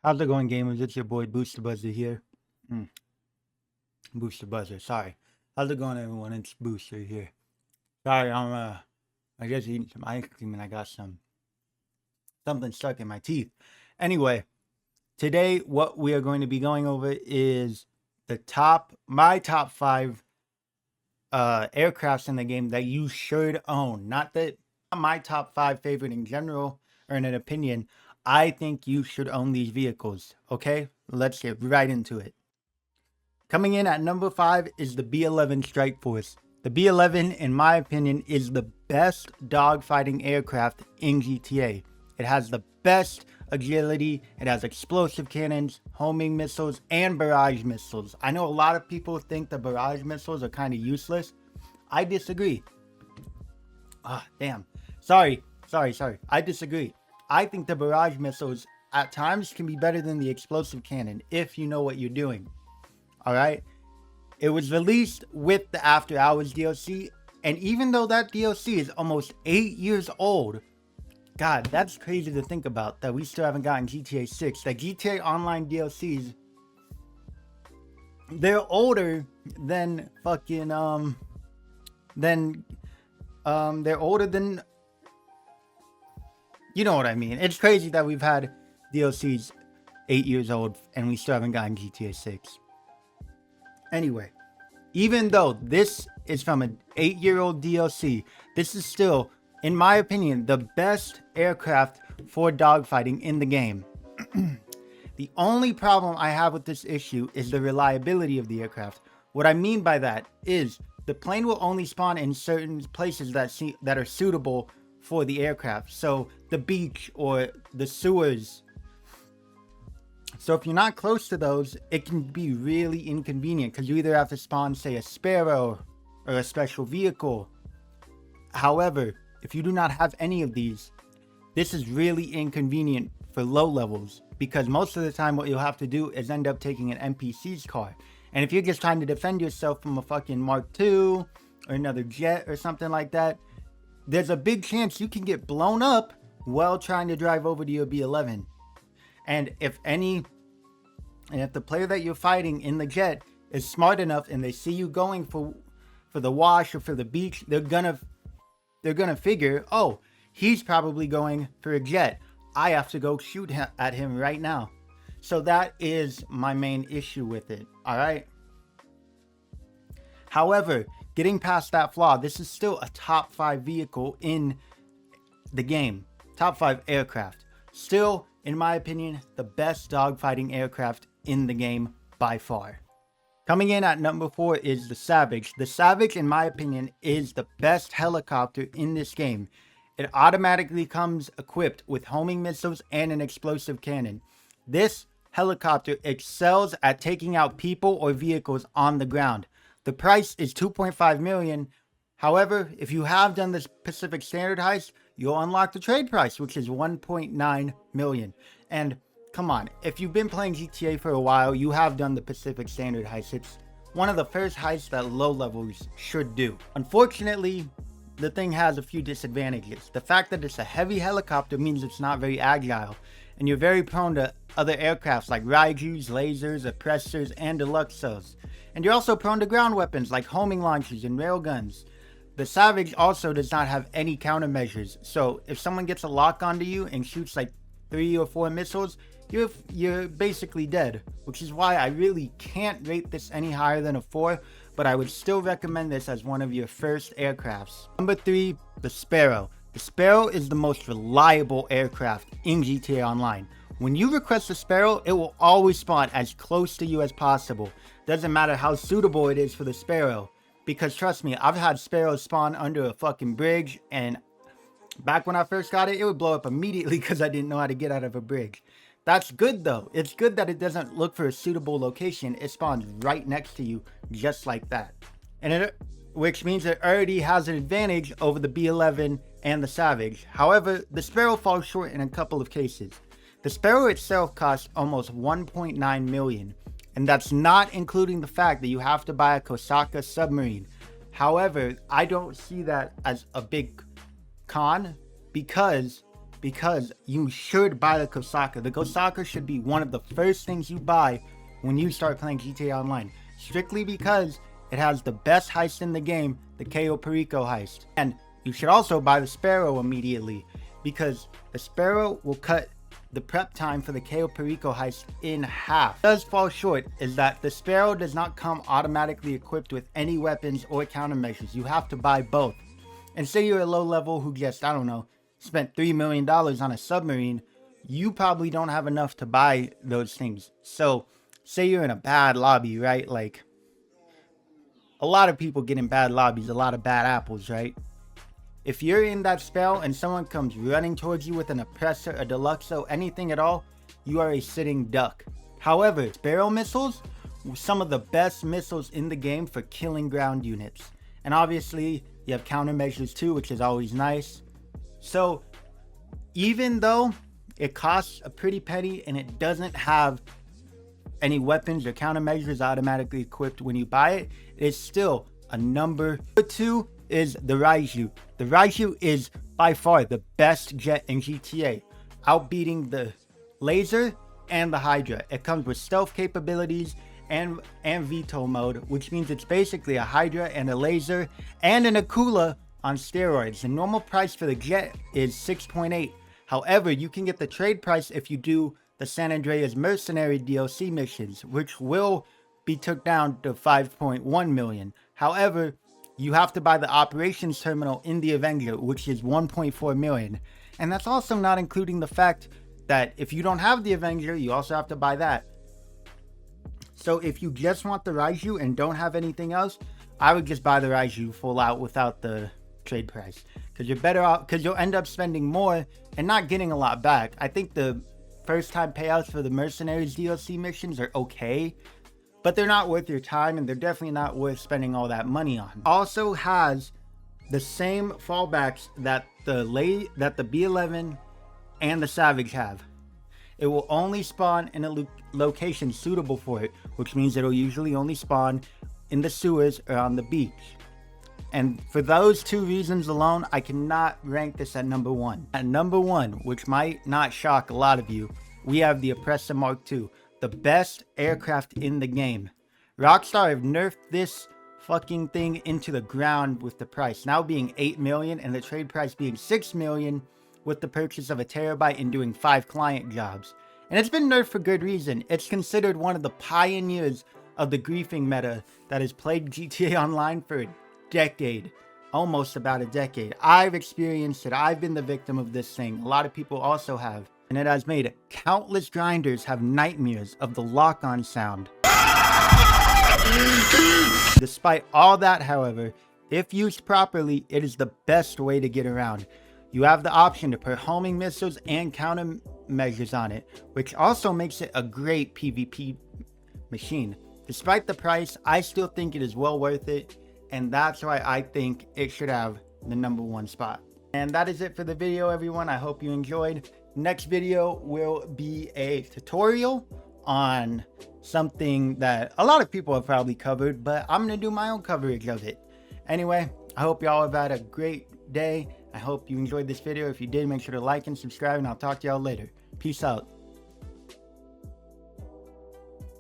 How's it going, gamers? It's your boy Booster Buzzer here. Mm, Booster Buzzer, sorry. How's it going, everyone? It's Booster here. Sorry, I just eating some ice cream and I got something stuck in my teeth. Anyway, today what we are going to be going over is my top five aircrafts in the game that you should own. Not my top five favorite in general or in an opinion. I think you should own these vehicles. Okay, let's get right into it. Coming in at number 5 is the B-11 Strike Force. The B-11, in my opinion, is the best dogfighting aircraft in GTA. It has the best agility, it has explosive cannons, homing missiles, and barrage missiles. I know a lot of people think the barrage missiles are kind of useless. I disagree. Damn. Sorry. I disagree. I think the barrage missiles at times can be better than the explosive cannon if you know what you're doing. Alright? It was released with the After Hours DLC, and even though that DLC is almost 8 years old, God, that's crazy to think about, that we still haven't gotten GTA 6. That GTA Online DLCs, they're older than they're older than, you know what I mean. It's crazy that we've had DLCs 8 years old and we still haven't gotten GTA 6. Anyway, even though this is from an 8-year-old DLC, this is still, in my opinion, the best aircraft for dogfighting in the game. The only problem I have with this issue is the reliability of the aircraft. What I mean by that is the plane will only spawn in certain places that are suitable for the aircraft. So the beach or the sewers. So if you're not close to those, it can be really inconvenient because you either have to spawn, say, a Sparrow or a special vehicle. However, if you do not have any of these, this is really inconvenient for low levels because most of the time what you'll have to do is end up taking an NPC's car. And if you're just trying to defend yourself from a fucking Mark II or another jet or something like that, there's a big chance you can get blown up while trying to drive over to your B-11. And if the player that you're fighting in the jet is smart enough and they see you going for the wash or for the beach, they're gonna figure, oh, he's probably going for a jet. I have to go shoot at him right now. So that is my main issue with it. All right. However, getting past that flaw, this is still a top 5 vehicle in the game. Top 5 aircraft. Still, in my opinion, the best dogfighting aircraft in the game by far. Coming in at number 4 is the Savage. The Savage, in my opinion, is the best helicopter in this game. It automatically comes equipped with homing missiles and an explosive cannon. This helicopter excels at taking out people or vehicles on the ground. The price is 2.5 million. However, if you have done this Pacific Standard heist, you'll unlock the trade price, which is 1.9 million. And come on, if you've been playing GTA for a while, you have done the Pacific Standard heist. It's one of the first heists that low levels should do. Unfortunately, the thing has a few disadvantages. The fact that it's a heavy helicopter means it's not very agile, and you're very prone to other aircrafts like Raijus, lasers, oppressors, and deluxe cells. And you're also prone to ground weapons like homing launchers and railguns. The Savage also does not have any countermeasures, so if someone gets a lock onto you and shoots like 3 or 4 missiles, you're basically dead, which is why I really can't rate this any higher than a 4, but I would still recommend this as one of your first aircrafts. Number 3, the Sparrow. The Sparrow is the most reliable aircraft in GTA Online. When you request a Sparrow, it will always spawn as close to you as possible. Doesn't matter how suitable it is for the Sparrow. Because trust me, I've had Sparrows spawn under a fucking bridge, and back when I first got it, it would blow up immediately because I didn't know how to get out of a bridge. That's good though. It's good that it doesn't look for a suitable location. It spawns right next to you, just like that. Which means it already has an advantage over the B-11 and the Savage. However, the Sparrow falls short in a couple of cases. The Sparrow itself costs almost 1.9 million, and that's not including the fact that you have to buy a Kosaka submarine. However, I don't see that as a big con because because you should buy the Kosaka. The Kosaka should be one of the first things you buy when you start playing GTA Online, strictly because it has the best heist in the game, the Cayo Perico heist. And you should also buy the Sparrow immediately, because the Sparrow will cut the prep time for the Cayo Perico heist in half. What does fall short is that the Sparrow does not come automatically equipped with any weapons or countermeasures. You have to buy both. And say you're a low level who just, I don't know, spent $3 million on a submarine, you probably don't have enough to buy those things. So say you're in a bad lobby, right? Like, a lot of people get in bad lobbies, a lot of bad apples, right? If you're in that spell and someone comes running towards you with an oppressor, a deluxo, anything at all, you are a sitting duck. However, Sparrow missiles were some of the best missiles in the game for killing ground units. And obviously, you have countermeasures too, which is always nice. So, even though it costs a pretty penny and it doesn't have any weapons or countermeasures automatically equipped when you buy it, it's still a number. Number 2 is the Raiju. The Raiju is by far the best jet in GTA, outbeating the Laser and the Hydra. It comes with stealth capabilities and veto mode, which means it's basically a Hydra and a Laser and an Akula on steroids. The normal price for the jet is 6.8. However, you can get the trade price if you do the San Andreas Mercenary DLC missions, which will be took down to 5.1 million. However, you have to buy the operations terminal in the Avenger, which is 1.4 million. And that's also not including the fact that if you don't have the Avenger, you also have to buy that. So if you just want the Raiju and don't have anything else, I would just buy the Raiju full out without the trade price, because you're better off, because you'll end up spending more and not getting a lot back. I think the first time payouts for the Mercenaries DLC missions are okay, but they're not worth your time, and they're definitely not worth spending all that money on. Also has the same fallbacks that the B11 and the Savage have. It will only spawn in a location suitable for it, which means it'll usually only spawn in the sewers or on the beach. And for those two reasons alone, I cannot rank this at number 1. At number 1, which might not shock a lot of you, we have the Oppressor Mark II, the best aircraft in the game. Rockstar have nerfed this fucking thing into the ground with the price now being 8 million and the trade price being 6 million with the purchase of a terabyte and doing 5 client jobs. And it's been nerfed for good reason. It's considered one of the pioneers of the griefing meta that has plagued GTA Online for a decade, almost about a decade. I've experienced it. I've been the victim of this thing. A lot of people also have. And it has made countless grinders have nightmares of the lock-on sound. Despite all that, however, if used properly, it is the best way to get around. You have the option to put homing missiles and countermeasures on it, which also makes it a great PvP machine. Despite the price, I still think it is well worth it, and that's why I think it should have the number 1 spot. And that is it for the video, everyone. I hope you enjoyed. Next video will be a tutorial on something that a lot of people have probably covered, but I'm going to do my own coverage of it. Anyway, I hope y'all have had a great day. I hope you enjoyed this video. If you did, make sure to like and subscribe, and I'll talk to y'all later. Peace out.